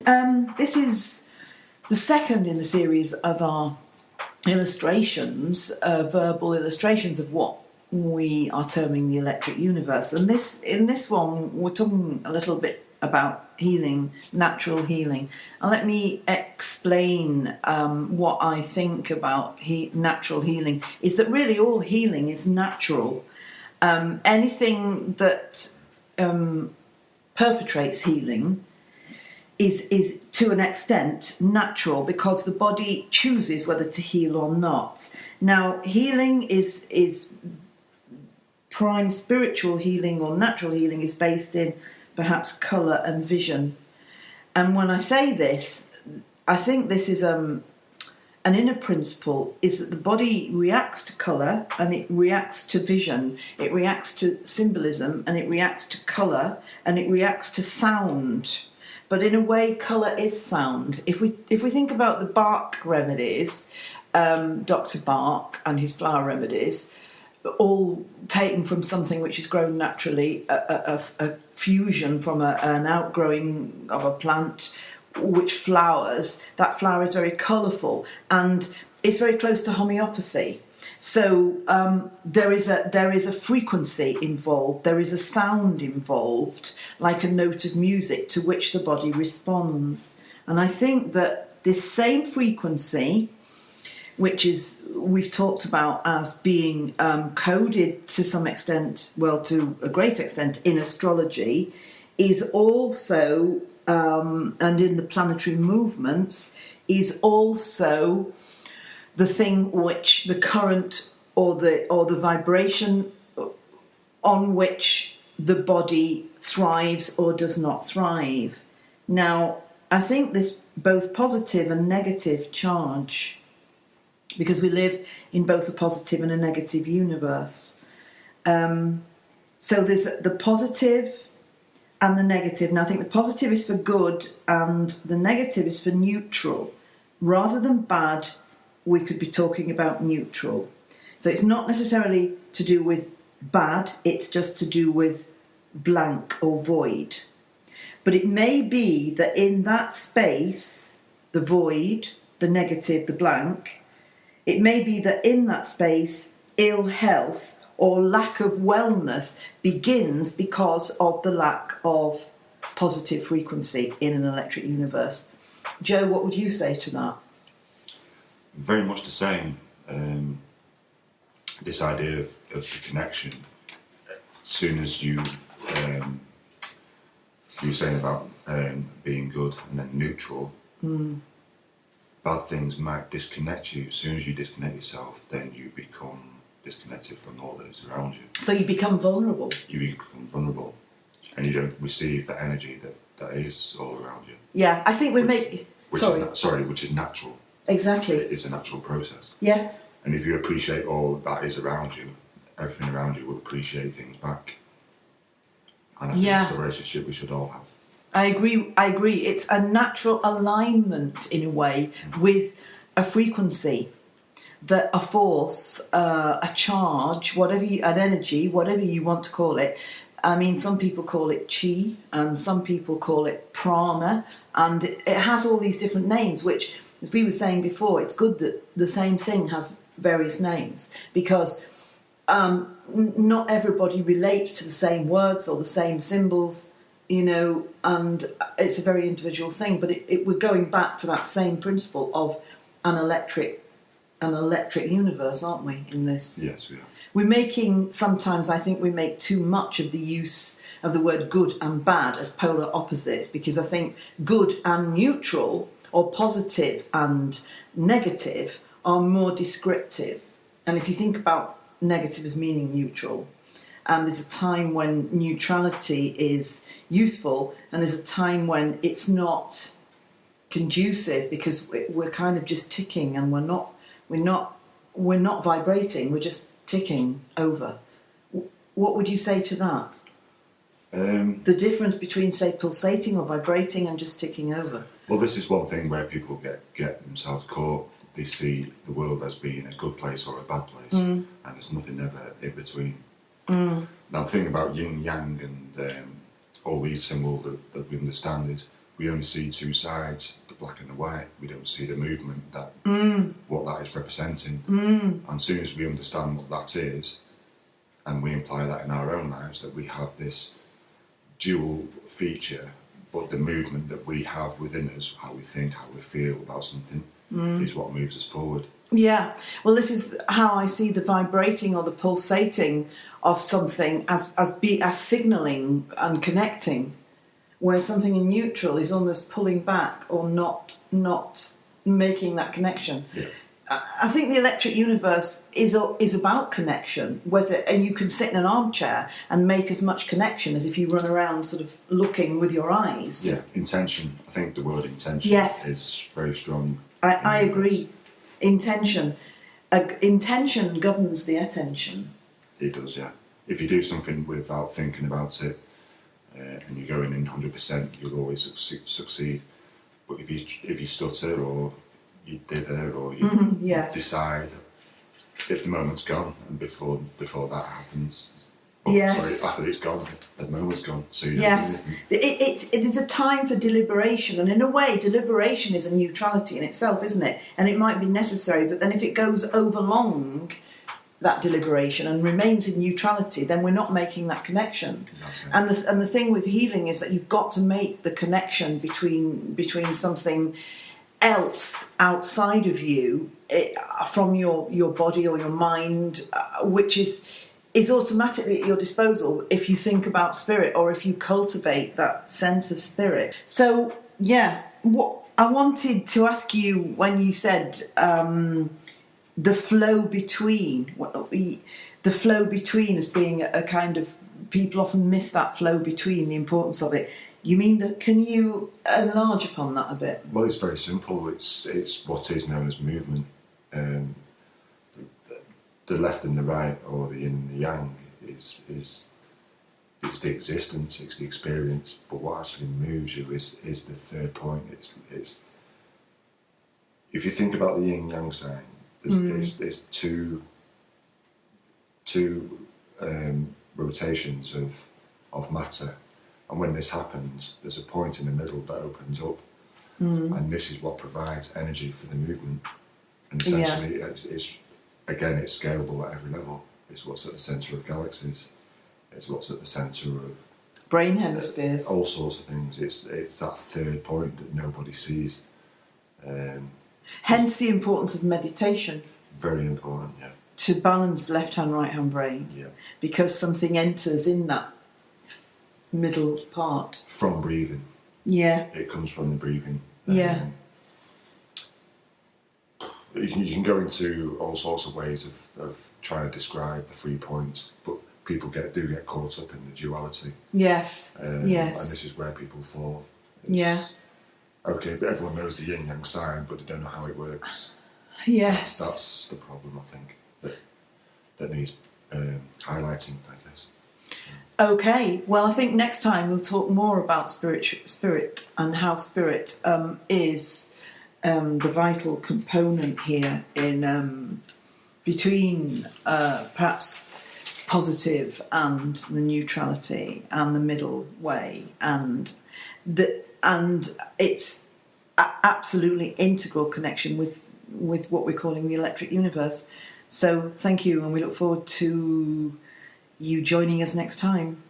This is the second in the series of our illustrations, verbal illustrations of what we are terming the electric universe. And in this one, we're talking a little bit about healing, natural healing. And let me explain what I think about natural healing, is that really all healing is natural. Anything that perpetrates healing is to an extent natural, because the body chooses whether to heal or not. Now, healing is prime spiritual healing, or natural healing is based in perhaps colour and vision. And when I say this, I think this is an inner principle, is that the body reacts to colour and it reacts to vision, it reacts to symbolism and it reacts to colour and it reacts to sound. But in a way, colour is sound. If we think about the Bach remedies, Dr. Bach and his flower remedies, all taken from something which is grown naturally, a fusion from an outgrowing of a plant which flowers. That flower is very colourful and it's very close to homeopathy. So there is a frequency involved, there is a sound involved, like a note of music to which the body responds. And I think that this same frequency, which is we've talked about as being coded to some extent, well, to a great extent in astrology, is also, and in the planetary movements, is also the thing which the current or the vibration on which the body thrives or does not thrive. Now, I think this both positive and negative charge, because we live in both a positive and a negative universe. So there's the positive and the negative. Now, I think the positive is for good and the negative is for neutral. Rather than bad, we could be talking about neutral. So it's not necessarily to do with bad, it's just to do with blank or void. But it may be that in that space, the void, the negative, the blank, it may be that in that space, ill health or lack of wellness begins because of the lack of positive frequency in an electric universe. Joe, what would you say to that? Very much the same. This idea of the connection. As soon as you were saying about being good and then neutral, bad things might disconnect you. As soon as you disconnect yourself, then you become disconnected from all those around you. So you become vulnerable. You become vulnerable, and you don't receive the energy that is all around you. Yeah, I think which is natural. Exactly. It's a natural process. Yes. And if you appreciate all that is around you, everything around you will appreciate things back. And I think that's the relationship we should all have. I agree. It's a natural alignment in a way with a frequency, that a force, a charge, an energy, whatever you want to call it. I mean, some people call it chi and some people call it prana, and it has all these different names, which, as we were saying before, it's good that the same thing has various names, because not everybody relates to the same words or the same symbols, and it's a very individual thing. But we're going back to that same principle of an electric universe, aren't we, in this? Yes, we are. Sometimes I think we make too much of the use of the word good and bad as polar opposites, because I think good and neutral, or positive and negative, are more descriptive. And if you think about negative as meaning neutral, there's a time when neutrality is useful, and there's a time when it's not conducive, because we're kind of just ticking, and we're not vibrating, we're just ticking over. What would you say to that? The difference between, say, pulsating or vibrating and just ticking over. Well, this is one thing where people get themselves caught. They see the world as being a good place or a bad place, and there's nothing ever in between. Now, the thing about yin yang and all these symbols that we understand is we only see two sides, the black and the white. We don't see the movement, that what that is representing. And as soon as we understand what that is, and we imply that in our own lives, that we have this dual feature, but the movement that we have within us, how we think, how we feel about something, is what moves us forward. Yeah, well, this is how I see the vibrating or the pulsating of something as signalling and connecting, whereas something in neutral is almost pulling back or not making that connection. Yeah. I think the electric universe is about connection, and you can sit in an armchair and make as much connection as if you run around sort of looking with your eyes. Yeah, intention. I think the word intention is very strong. I agree. Intention governs the attention. It does, yeah. If you do something without thinking about it, and you're going in 100%, you'll always succeed. But if you stutter, or you dither, or you decide, if the moment's gone, and before that happens, after it's gone, the moment's gone. So you don't do anything. It is a time for deliberation, and in a way, deliberation is a neutrality in itself, isn't it? And it might be necessary, but then if it goes over long, that deliberation, and remains in neutrality, then we're not making that connection. And the thing with healing is that you've got to make the connection between something else outside of you, from your body or your mind, which is automatically at your disposal if you think about spirit, or if you cultivate that sense of spirit. So what I wanted to ask you, when you said the flow between as being a kind of, people often miss that flow between, the importance of it. You mean that? Can you enlarge upon that a bit? Well, it's very simple. It's what is known as movement. The left and the right, or the yin and the yang, is it's the existence, it's the experience. But what actually moves you is the third point. It's if you think about the yin yang sign, there's two rotations of matter, and when this happens, there's a point in the middle that opens up, and this is what provides energy for the movement. And essentially, it's scalable at every level. It's what's at the centre of galaxies. It's what's at the centre of brain hemispheres. All sorts of things. It's that third point that nobody sees. Hence the importance of meditation. Very important, yeah. To balance left-hand, right-hand brain. Yeah. Because something enters in that middle part. From breathing. Yeah. It comes from the breathing. Yeah. You can go into all sorts of ways of trying to describe the 3 points, but people do get caught up in the duality. Yes. And this is where people fall. Okay, but everyone knows the yin yang sign, but they don't know how it works. Yes. That's the problem, I think, that needs highlighting, I guess. Okay, well, I think next time we'll talk more about spirit and how spirit is the vital component here in between perhaps positive and the neutrality and the middle way, and it's absolutely integral connection with what we're calling the electric universe. So thank you, and we look forward to you joining us next time.